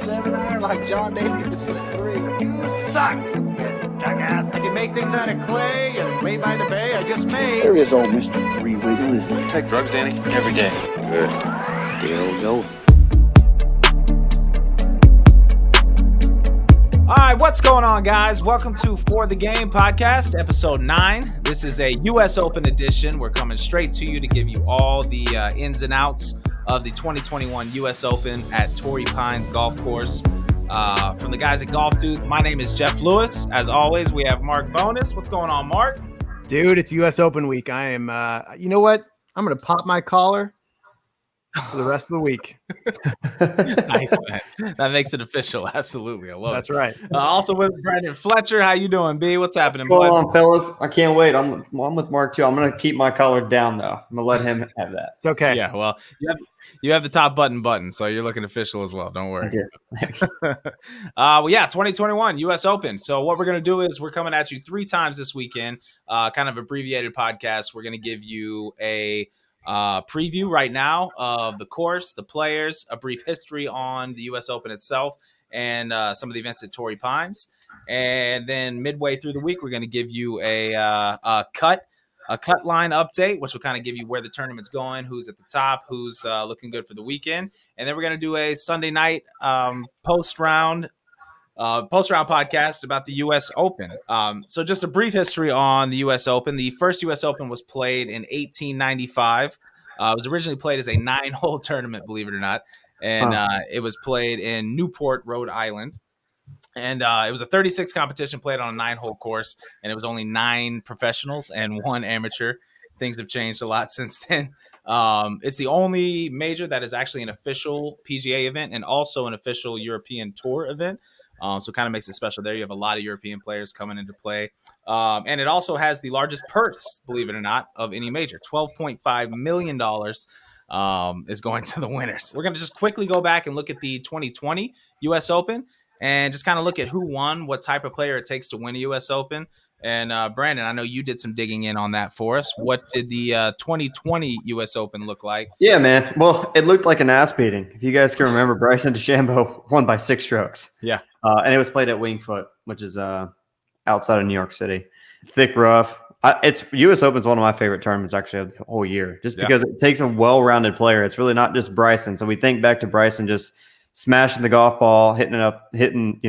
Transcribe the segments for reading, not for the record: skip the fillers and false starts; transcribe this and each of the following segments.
7-iron like John Davis at 3. You suck, you jackass. I can make things out of clay and made by the bay. I just made. There is old Mr. Three-Wiggle, isn't there? Take drugs, Danny? Every day. Good. Still going. All right, what's going on, guys? Welcome to For the Game podcast, episode 9. This is a U.S. Open edition. We're coming straight to you to give you all the ins and outs of the 2021 U.S. Open at Torrey Pines Golf Course. From the guys at GolfDoods, my name is Jeff Lewis. As always, we have Mark Bonus. What's going on, Mark? Dude, it's U.S. Open week. I am, you know what? I'm going to pop my collar for the rest of the week. Nice, man. That makes it official. Absolutely. I love That's it. right. Also with Brandon Fletcher. How you doing, B? What's happening, What's bud? going on, fellas? I can't wait. I'm with Mark too. I'm going to keep my collar down though. I'm going to let him have that. It's okay. Yeah, well, you have the top button, so you're looking official as well. Don't worry. Okay. Well, yeah, 2021 U.S. Open. So what we're going to do is we're coming at you 3 times this weekend, kind of abbreviated podcast. We're going to give you a preview right now of the course, the players, a brief history on the U.S. Open itself, and some of the events at Torrey Pines. And then midway through the week, we're going to give you a cut line update, which will kind of give you where the tournament's going, who's at the top, who's looking good for the weekend. And then we're going to do a Sunday night post-round podcast about the U.S. Open. So just a brief history on the U.S. Open. The first U.S. Open was played in 1895. It was originally played as a 9-hole tournament, believe it or not. And it was played in Newport, Rhode Island. And it was a 36 competition played on a 9-hole course, and it was only 9 professionals and 1 amateur. Things have changed a lot since then. It's the only major that is actually an official PGA event and also an official European Tour event. So it kind of makes it special there. You have a lot of European players coming into play. And it also has the largest purse, believe it or not, of any major. $12.5 million is going to the winners. We're going to just quickly go back and look at the 2020 U.S. Open and just kind of look at who won, what type of player it takes to win a U.S. Open. And Brandon, I know you did some digging in on that for us. What did the 2020 U.S. Open look like? Yeah, man. Well, it looked like an ass beating. If you guys can remember, Bryson DeChambeau won by 6 strokes. Yeah. And it was played at Winged Foot, which is outside of New York City. Thick rough. It's U.S. Open is one of my favorite tournaments actually of the whole year, just because it takes a well-rounded player. It's really not just Bryson. So we think back to Bryson just smashing the golf ball, hitting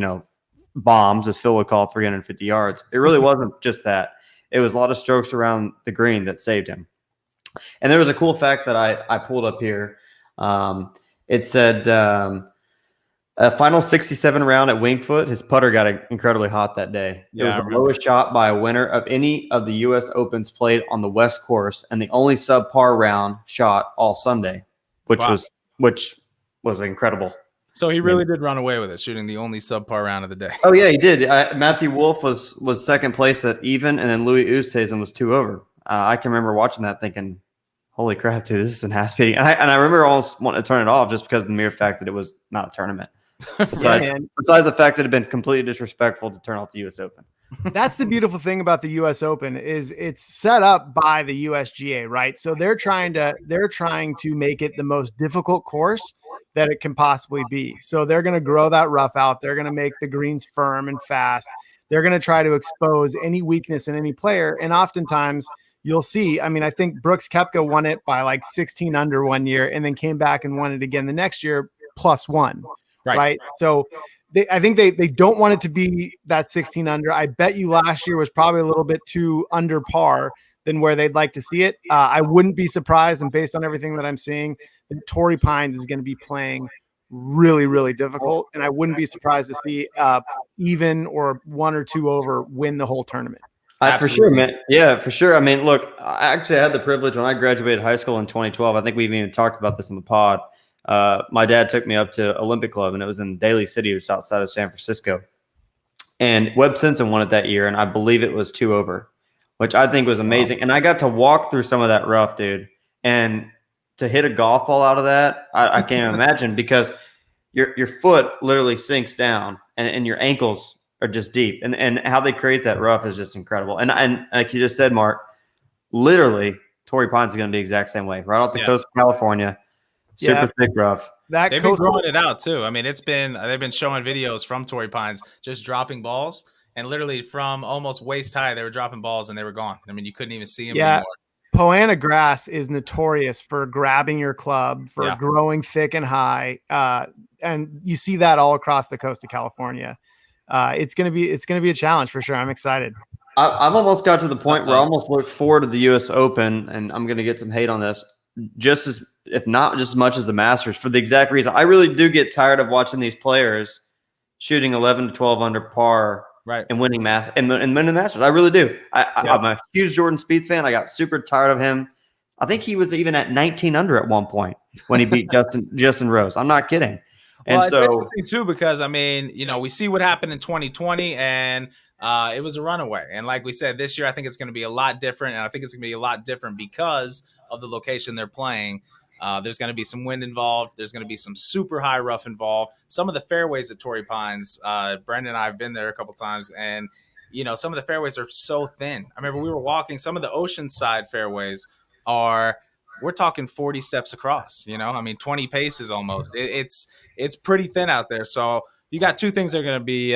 bombs, as Phil would call 350 yards. It really wasn't just that. It was a lot of strokes around the green that saved him. And there was a cool fact that I pulled up here. It said a final 67 round at Winged Foot, his putter got incredibly hot that day. It was the lowest shot by a winner of any of the U.S. Opens played on the West Course and the only subpar round shot all Sunday, which was incredible. So he really did run away with it, shooting the only subpar round of the day. Oh, yeah, he did. Matthew Wolff was second place at even, and then Louis Oosthuizen was 2 over. I can remember watching that thinking, holy crap, dude, this is an ass beating. And I remember almost wanting to turn it off just because of the mere fact that it was not a tournament. Besides the fact that it had been completely disrespectful to turn off the U.S. Open. That's the beautiful thing about the U.S. Open is it's set up by the USGA, right? So they're trying to make it the most difficult course that it can possibly be. So they're going to grow that rough out. They're going to make the greens firm and fast. They're going to try to expose any weakness in any player. And oftentimes you'll see, I mean, I think Brooks Koepka won it by like 16 under one year and then came back and won it again the next year +1. Right. So I think they don't want it to be that 16 under. I bet you last year was probably a little bit too under par than where they'd like to see it. I wouldn't be surprised. And based on everything that I'm seeing, that Torrey Pines is going to be playing really, really difficult. And I wouldn't be surprised to see even or 1 or 2 over win the whole tournament. For sure, man. Yeah, for sure. I mean, look, I actually had the privilege when I graduated high school in 2012. I think we've even talked about this in the pod. My dad took me up to Olympic Club, and it was in Daly City, which is outside of San Francisco. And Webb Simpson won it that year, and I believe it was 2 over, which I think was amazing. Wow. And I got to walk through some of that rough, dude. And to hit a golf ball out of that, I can't imagine, because your foot literally sinks down, and your ankles are just deep. And how they create that rough is just incredible. And like you just said, Mark, literally Torrey Pines is going to be the exact same way, right off the coast of California. Super thick rough. that They've been coastal, growing it out too. I mean, they've been showing videos from Torrey Pines just dropping balls, and literally from almost waist high, they were dropping balls and they were gone. I mean, you couldn't even see them yeah, anymore. Poana grass is notorious for grabbing your club, for Yeah. growing thick and high, and you see that all across the coast of California. It's gonna be a challenge for sure. I'm excited. I've almost got to the point where I Uh-oh. almost look forward to the U.S. Open, and I'm going to get some hate on this, just as, if not just as much as the Masters, for the exact reason. I really do get tired of watching these players shooting 11 to 12 under par Right. and winning and winning the Masters. I really do. I'm a huge Jordan Spieth fan. I got super tired of him. I think he was even at 19 under at one point when he beat Justin Rose. I'm not kidding. Well, And it's so, interesting too because I mean, we see what happened in 2020, and it was a runaway. And like we said, this year I think it's going to be a lot different, and I think it's going to be a lot different because of the location they're playing. There's going to be some wind involved. There's going to be some super high rough involved. Some of the fairways at Torrey Pines, Brendan and I have been there a couple times, and some of the fairways are so thin. I remember we were walking. Some of the oceanside fairways we're talking 40 steps across. I mean 20 paces almost. It's pretty thin out there. So you got two things that are going to be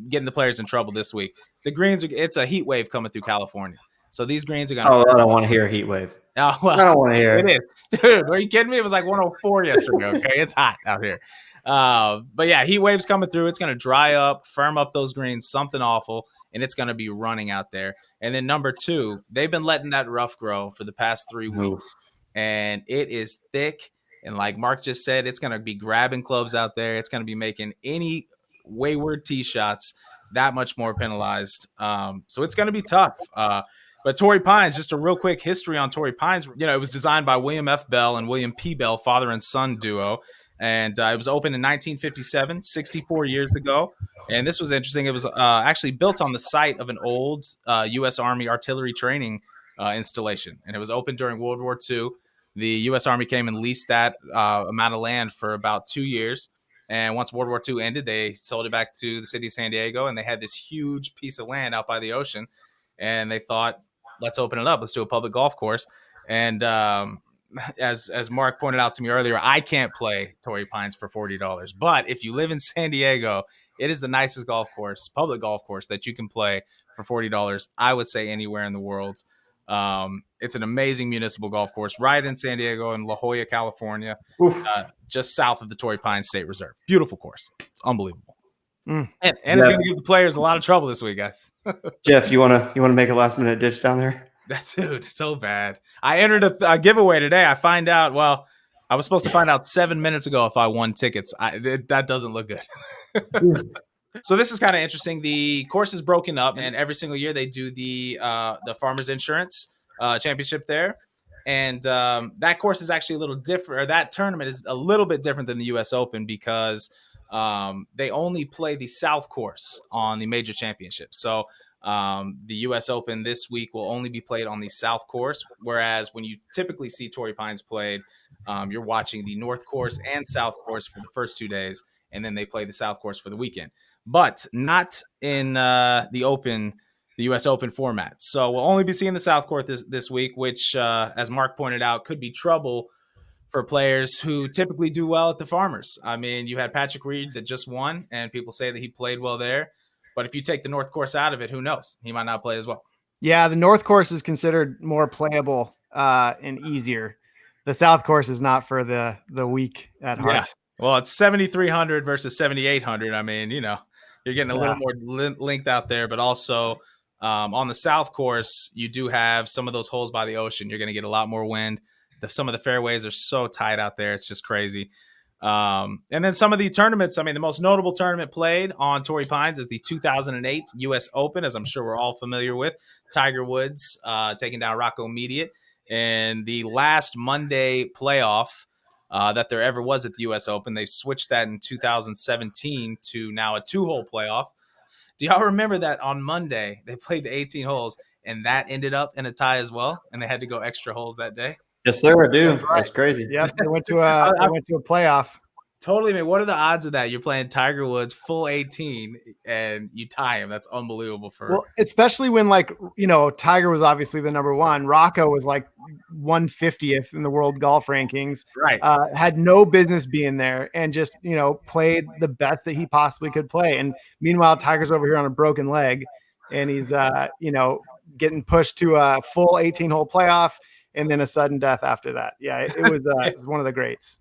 getting the players in trouble this week. The greens, it's a heat wave coming through California. So these greens are going to. I don't want to hear a heat wave. Oh, well, I don't want to hear it. Is. Dude, are you kidding me? It was like 104 yesterday. Okay. It's hot out here. But yeah, heat waves coming through. It's going to dry up, firm up those greens, something awful, and it's going to be running out there. And then number two, they've been letting that rough grow for the past 3 weeks, and it is thick. And like Mark just said, it's going to be grabbing clubs out there. It's going to be making any wayward tee shots that much more penalized. So it's going to be tough. But Torrey Pines, just a real quick history on Torrey Pines. It was designed by William F. Bell and William P. Bell, father and son duo. And it was opened in 1957, 64 years ago. And this was interesting. It was actually built on the site of an old U.S. Army artillery training installation. And it was opened during World War II. The U.S. Army came and leased that amount of land for about 2 years. And once World War II ended, they sold it back to the city of San Diego. And they had this huge piece of land out by the ocean. And they thought, let's open it up. Let's do a public golf course. And as Mark pointed out to me earlier, I can't play Torrey Pines for $40. But if you live in San Diego, it is the nicest public golf course that you can play for $40. I would say anywhere in the world. It's an amazing municipal golf course right in San Diego in La Jolla, California, just south of the Torrey Pines State Reserve. Beautiful course. It's unbelievable. And it's going to give the players a lot of trouble this week, guys. Jeff, you want to make a last minute ditch down there? That's so bad. I entered a giveaway today. I find out. Well, I was supposed to find out 7 minutes ago if I won tickets. That doesn't look good. So this is kind of interesting. The course is broken up, and every single year they do the Farmers Insurance Championship there. And that course is actually a little different, or that tournament is a little bit different than the U.S. Open because they only play the South course on the major championship. So the U.S. Open this week will only be played on the South course, whereas when you typically see Torrey Pines played, you're watching the North course and South course for the first 2 days, and then they play the South course for the weekend. But not in the U.S. Open format. So we'll only be seeing the South course this week, which, as Mark pointed out, could be trouble for players who typically do well at the Farmers. I mean, you had Patrick Reed that just won, and people say that he played well there. But if you take the North course out of it, who knows? He might not play as well. Yeah, the North course is considered more playable and easier. The South course is not for the weak at heart. Yeah. Well, it's 7,300 versus 7,800. I mean, you're getting a little more length out there, but also on the South course, you do have some of those holes by the ocean. You're going to get a lot more wind. Some of the fairways are so tight out there. It's just crazy. And then some of the tournaments, I mean, the most notable tournament played on Torrey Pines is the 2008 U.S. Open, as I'm sure we're all familiar with. Tiger Woods taking down Rocco Mediate. And the last Monday playoff that there ever was at the U.S. Open, they switched that in 2017 to now a 2-hole playoff. Do y'all remember that on Monday they played the 18 holes and that ended up in a tie as well, and they had to go extra holes that day? Yes, sir. I do. That's right. That's crazy. Yeah, they went to a playoff. Totally, man. What are the odds of that? You're playing Tiger Woods full 18 and you tie him. That's unbelievable Well, especially when Tiger was obviously the number one. Rocco was like 150th in the world golf rankings. right. Had no business being there and just, played the best that he possibly could play. And meanwhile, Tiger's over here on a broken leg and he's, getting pushed to a full 18-hole playoff and then a sudden death after that. Yeah, it was one of the greats.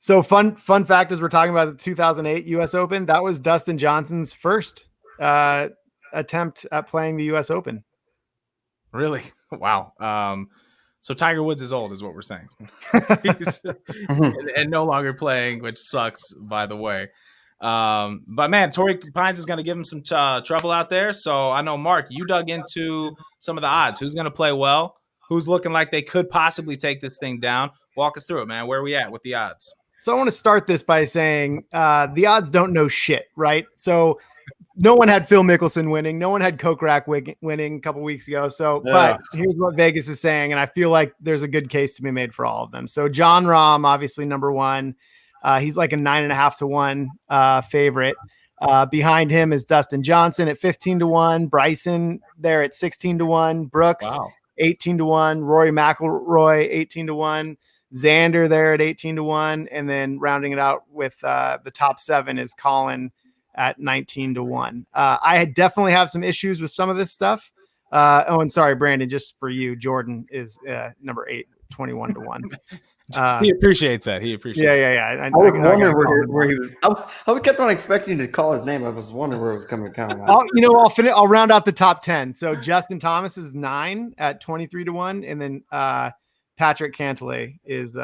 So fun fact as we're talking about the 2008 U.S. Open, that was Dustin Johnson's first attempt at playing the U.S. Open. Really? Wow. So Tiger Woods is old is what we're saying. He's and no longer playing, which sucks, by the way. But man, Torrey Pines is going to give him some trouble out there. So I know, Mark, you dug into some of the odds. Who's going to play well? Who's looking like they could possibly take this thing down? Walk us through it, man. Where are we at with the odds? So I want to start this by saying the odds don't know shit, right? So no one had Phil Mickelson winning. No one had Kokrak winning a couple weeks ago. So, But here's what Vegas is saying, and I feel like there's a good case to be made for all of them. So John Rahm, obviously number one. He's like a 9.5 to 1 favorite. Behind him is Dustin Johnson at 15 to 1. Bryson there at 16 to 1. Brooks 18 to 1. Rory McIlroy 18 to 1. Xander there at 18 to 1. And then rounding it out with the top 7 is Colin at 19 to 1. I definitely have some issues with some of this stuff. And sorry, Brandon, just for you, Jordan is number 8, 21 to 1. He appreciates that. He appreciates Yeah. I was wondering where he was. I kept on expecting to call his name. I was wondering where it was coming out. I'll round out the top 10. So Justin Thomas is 9 at 23 to 1. And then Patrick Cantlay is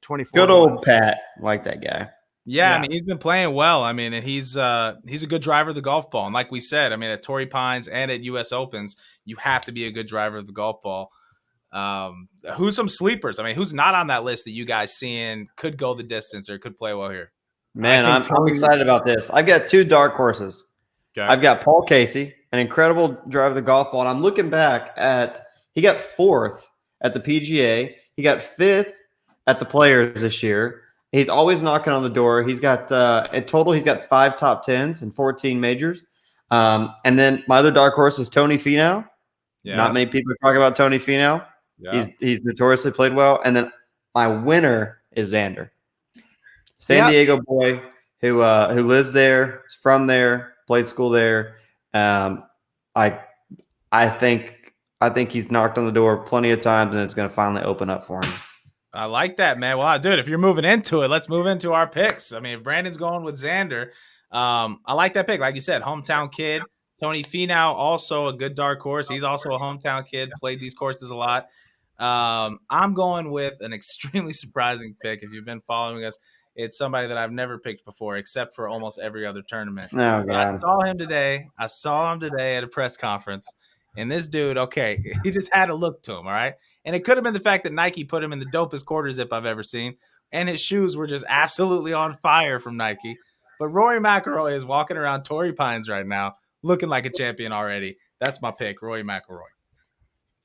24. Good old Pat. Like that guy. Yeah, I mean, he's been playing well. I mean, and he's a good driver of the golf ball. And like we said, I mean, at Torrey Pines and at U.S. Opens, you have to be a good driver of the golf ball. Who's some sleepers? I mean, who's not on that list that you guys seeing could go the distance or could play well here? Man, I'm excited about this. I've got 2 dark horses. Okay. I've got Paul Casey, an incredible driver of the golf ball. And I'm looking back at he got 4th at the PGA. He got 5th at the Players this year. He's always knocking on the door. He's got in total, he's got 5 top 10s and 14 majors. And then my other dark horse is Tony Finau. Yeah. Not many people talk about Tony Finau. Yeah. He's notoriously played well. And then my winner is Xander. San Diego boy who lives there, is from there, played school there. I think he's knocked on the door plenty of times, and it's going to finally open up for him. I like that, man. Well, dude, if you're moving into it, let's move into our picks. I mean, if Brandon's going with Xander, I like that pick. Like you said, hometown kid. Tony Finau, also a good dark horse. He's also a hometown kid, played these courses a lot. I'm going with an extremely surprising pick. If you've been following us, it's somebody that I've never picked before, except for almost every other tournament. Oh, I saw him today at a press conference. And this dude, okay, he just had a look to him, all right? And it could have been the fact that Nike put him in the dopest quarter zip I've ever seen, and his shoes were just absolutely on fire from Nike. But Rory McIlroy is walking around Torrey Pines right now, looking like a champion already. That's my pick, Rory McIlroy.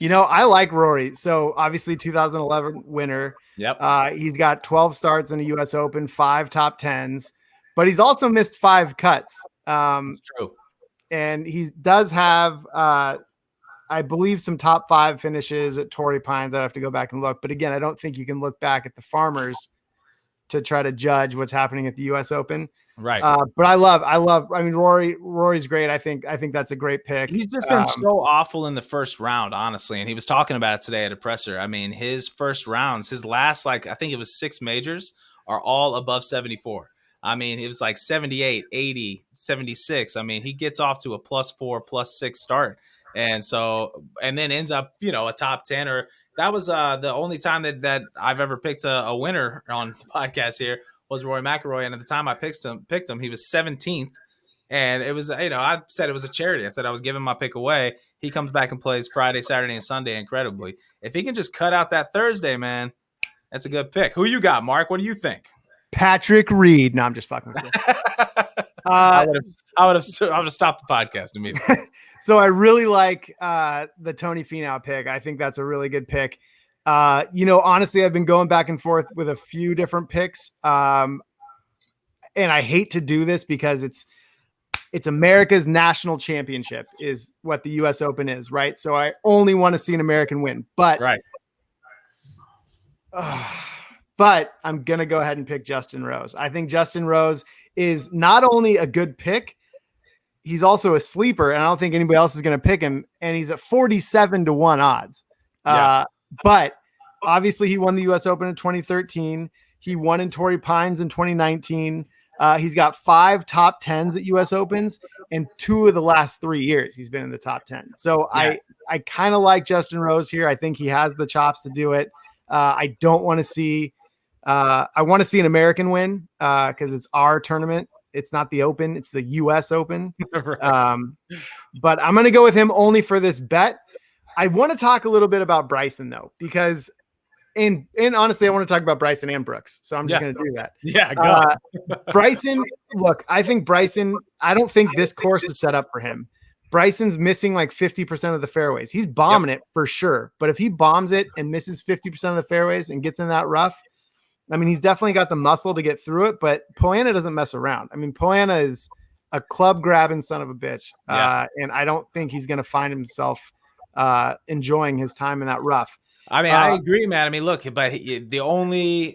I like Rory. So obviously 2011 winner. Yep. He's got 12 starts in the U.S. Open, 5 top 10s, but he's also missed 5 cuts. That's true. And he does have, I believe, some top 5 finishes at Torrey Pines. I'd have to go back and look. But again, I don't think you can look back at the Farmers to try to judge what's happening at the U.S. Open. Right. But I mean, Rory's great. I think that's a great pick. He's just been so awful in the first round, honestly. And he was talking about it today at a presser. I mean, his first rounds, his last, I think it was 6 majors, are all above 74. I mean, it was like 78, 80, 76. I mean, he gets off to a +4, +6 start. And then ends up, a top 10, or that was the only time that I've ever picked a winner on the podcast here was Rory McIlroy. And at the time I picked him, he was 17th. And it was, I said it was a charity. I said I was giving my pick away. He comes back and plays Friday, Saturday, and Sunday incredibly. If he can just cut out that Thursday, man, that's a good pick. Who you got, Mark? What do you think? Patrick Reed. No, I'm just fucking with you. I would have stopped the podcast immediately. So I really like the Tony Finau pick. I think that's a really good pick. Honestly, I've been going back and forth with a few different picks. and I hate to do this because it's America's national championship is what the US Open is, right? So I only want to see an American win, but Right. But I'm going to go ahead and pick Justin Rose. I think Justin Rose is not only a good pick, he's also a sleeper, and I don't think anybody else is going to pick him. And he's at 47-1 odds. But obviously, he won the U.S. Open in 2013. He won in Torrey Pines in 2019. He's got 5 top 10s at U.S. Opens, and 2 of the last 3 years he's been in the top 10. So I kind of like Justin Rose here. I think he has the chops to do it. I don't want to see. I want to see an American win because it's our tournament. It's not the Open. It's the U.S. Open. Right. But I'm going to go with him only for this bet. I want to talk a little bit about Bryson, though, because and honestly, I want to talk about Bryson and Brooks. So I'm just going to do that. Yeah, go. Bryson, look, I think Bryson, I don't think this course is set up for him. Bryson's missing like 50% of the fairways. He's bombing it for sure. But if he bombs it and misses 50% of the fairways and gets in that rough, I mean, he's definitely got the muscle to get through it, but Poana doesn't mess around. I mean, Poana is a club grabbing son of a bitch. And I don't think he's going to find himself enjoying his time in that rough. I mean, I agree, man. I mean, look, but the only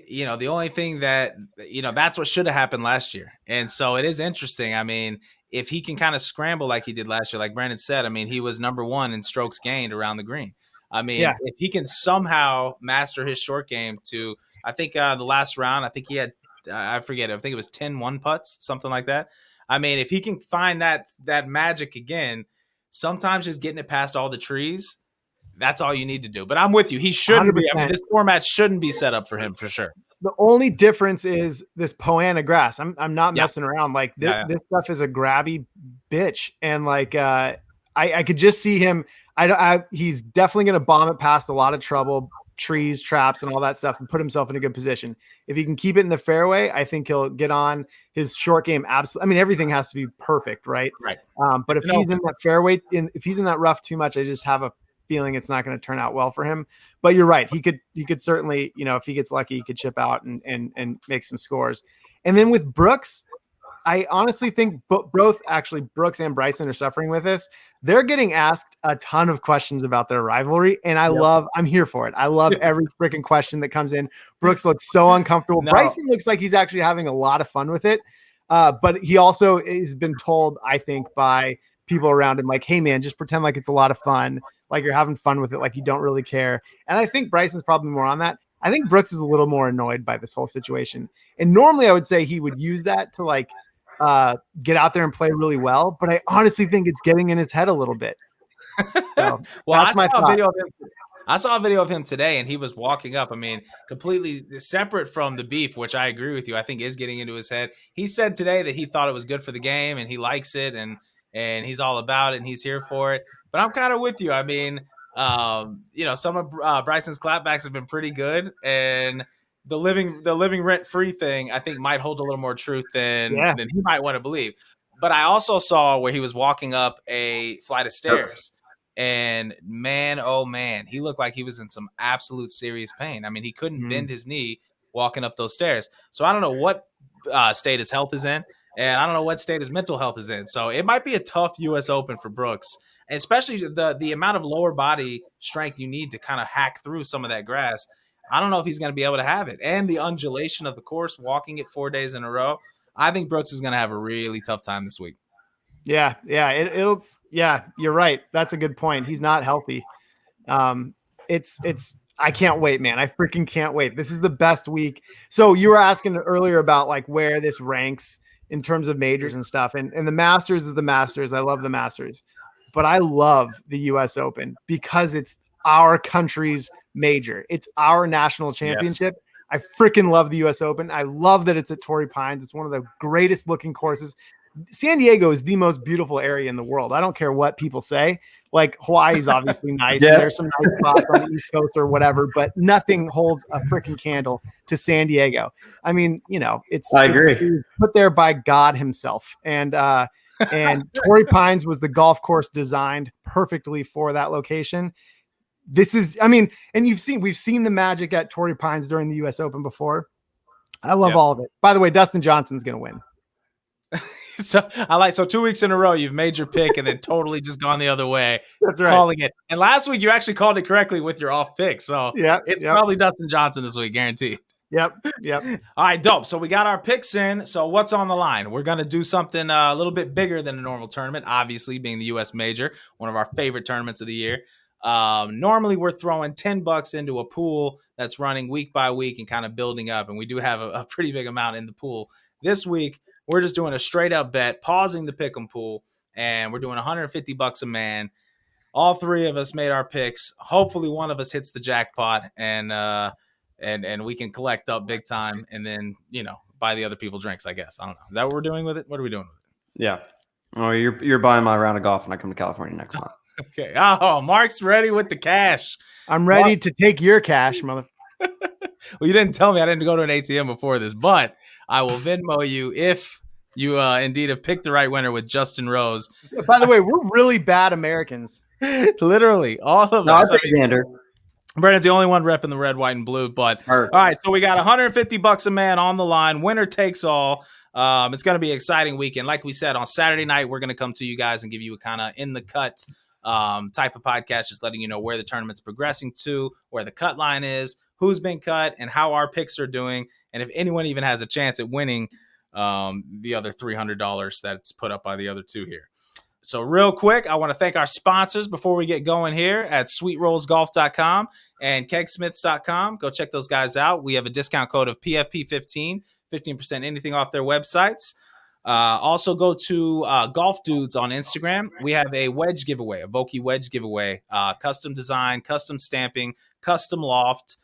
thing that, that's what should have happened last year. And so it is interesting. I mean, if he can kind of scramble like he did last year, like Brandon said, I mean, he was number 1 in strokes gained around the green. I mean, if he can somehow master his short game to, I think the last round, I think he had, I forget, I think it was 10 1-putts, something like that. I mean, if he can find that magic again, sometimes just getting it past all the trees, that's all you need to do. But I'm with you. He shouldn't 100%. be. I mean, this format shouldn't be set up for him for sure. The only difference is this Poana grass. I'm not messing around. Like this stuff is a grabby bitch. And like, I could just see him. He's definitely going to bomb it past a lot of trouble, trees, traps, and all that stuff, and put himself in a good position. If he can keep it in the fairway, I think he'll get on his short game. Absolutely. I mean, everything has to be perfect, right? Right. But if he's in that fairway, if he's in that rough too much, I just have a feeling it's not going to turn out well for him. But you're right. He could certainly, if he gets lucky, he could chip out and make some scores. And then with Brooks, I honestly think both actually Brooks and Bryson are suffering with this. They're getting asked a ton of questions about their rivalry, and I'm here for it. I love every freaking question that comes in. Brooks looks so uncomfortable. Bryson looks like he's actually having a lot of fun with it. But he also has been told, I think, by people around him, like, hey man, just pretend like it's a lot of fun. Like you're having fun with it. Like you don't really care. And I think Bryson's probably more on that. I think Brooks is a little more annoyed by this whole situation. And normally I would say he would use that to like, get out there and play really well, but I honestly think it's getting in his head a little bit. So, well, I saw a video of him today, and he was walking up. I mean, completely separate from the beef, which I agree with you. I think is getting into his head. He said today that he thought it was good for the game, and he likes it, and he's all about it, and he's here for it. But I'm kind of with you. I mean, some of Bryson's clapbacks have been pretty good, and the living rent free thing, I think, might hold a little more truth than he might want to believe. But I also saw where he was walking up a flight of stairs, and man, oh man, he looked like he was in some absolute serious pain. I mean, he couldn't bend his knee walking up those stairs. So I don't know what state his health is in, and I don't know what state his mental health is in. So it might be a tough U.S. Open for Brooks, and especially the amount of lower body strength you need to kind of hack through some of that grass. I don't know if he's going to be able to have it. And the undulation of the course, walking it 4 days in a row, I think Brooks is going to have a really tough time this week. Yeah. You're right. That's a good point. He's not healthy. I can't wait, man. I freaking can't wait. This is the best week. So you were asking earlier about like where this ranks in terms of majors and stuff. And the Masters is the Masters. I love the Masters, but I love the US Open because it's our country's major. It's our national championship. Yes. I freaking love the US Open. I love that it's at Torrey Pines. It's one of the greatest looking courses. San Diego is the most beautiful area in the world. I don't care what people say. Like Hawaii is obviously nice. And there's some nice spots on the East Coast or whatever, but nothing holds a freaking candle to San Diego. I mean, it's put there by God himself. And Torrey Pines was the golf course designed perfectly for that location. This is, I mean, and we've seen the magic at Torrey Pines during the US Open before. I love all of it. By the way, Dustin Johnson's going to win. So 2 weeks in a row you've made your pick and then totally just gone the other way. That's right. Calling it. And last week you actually called it correctly with your off pick. So it's Yep. probably Dustin Johnson this week, guaranteed. Yep. All right, dope. So we got our picks in. So what's on the line? We're going to do something a little bit bigger than a normal tournament, obviously being the U.S. Major, one of our favorite tournaments of the year. Normally we're throwing $10 into a pool that's running week by week and kind of building up. And we do have a pretty big amount in the pool. This week, we're just doing a straight up bet, pausing the pick'em pool, and we're doing $150 a man. All three of us made our picks. Hopefully one of us hits the jackpot and we can collect up big time and then, buy the other people drinks, I guess. I don't know. Is that what we're doing with it? What are we doing with it? Yeah. Oh, you're buying my round of golf when I come to California next month. Okay. Oh, Mark's ready with the cash. I'm ready to take your cash, mother. Well, you didn't tell me I didn't go to an ATM before this, but I will Venmo you if you indeed have picked the right winner with Justin Rose. By the way, we're really bad Americans. Literally, all of us. I think Xander. Brandon's the only one repping the red, white, and blue. But all right, so we got $150 a man on the line. Winner takes all. It's going to be an exciting weekend. Like we said, on Saturday night, we're going to come to you guys and give you a kind of in the cut type of podcast, just letting you know where the tournament's progressing to, where the cut line is, who's been cut, and how our picks are doing, and if anyone even has a chance at winning the other $300 that's put up by the other two here. So real quick, I want to thank our sponsors before we get going here at sweetrollsgolf.com and kegsmiths.com. Go check those guys out. We have a discount code of PFP15, 15% anything off their websites. Also go to GolfDoods on Instagram. We have a wedge giveaway, a Vokey wedge giveaway, custom design, custom stamping, custom loft,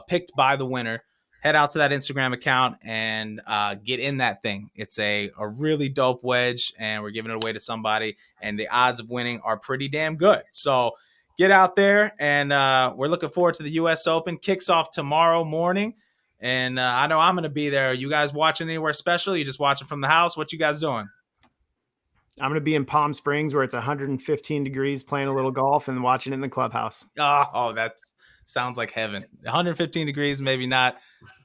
picked by the winner. Head out to that Instagram account and get in that thing. It's a really dope wedge, and we're giving it away to somebody, and the odds of winning are pretty damn good. So get out there, and we're looking forward to the U.S. Open. Kicks off tomorrow morning, and I know I'm going to be there. Are you guys watching anywhere special? You just watching from the house? What you guys doing? I'm going to be in Palm Springs where it's 115 degrees playing a little golf and watching it in the clubhouse. Oh, that sounds like heaven. 115 degrees, maybe not.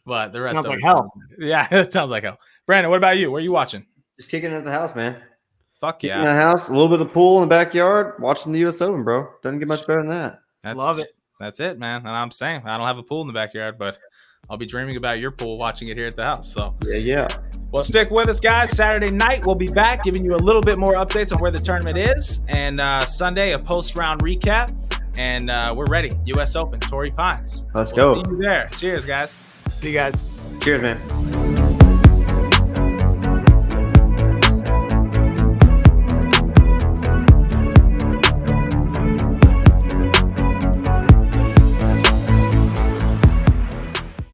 But the rest sounds of like it, hell. Yeah, it sounds like hell. Brandon, what about you? Where are you watching? Just kicking it at the house, man. Fuck yeah. In the house, a little bit of pool in the backyard, watching the U.S. Open, bro. Doesn't get much better than that. Love it. That's it, man. And I'm saying I don't have a pool in the backyard, but I'll be dreaming about your pool watching it here at the house. So Yeah. Well, stick with us, guys. Saturday night, we'll be back giving you a little bit more updates on where the tournament is. And Sunday, a post-round recap. And we're ready. U.S. Open, Torrey Pines. Let's go. See you there. Cheers, guys. See you guys. Cheers, man.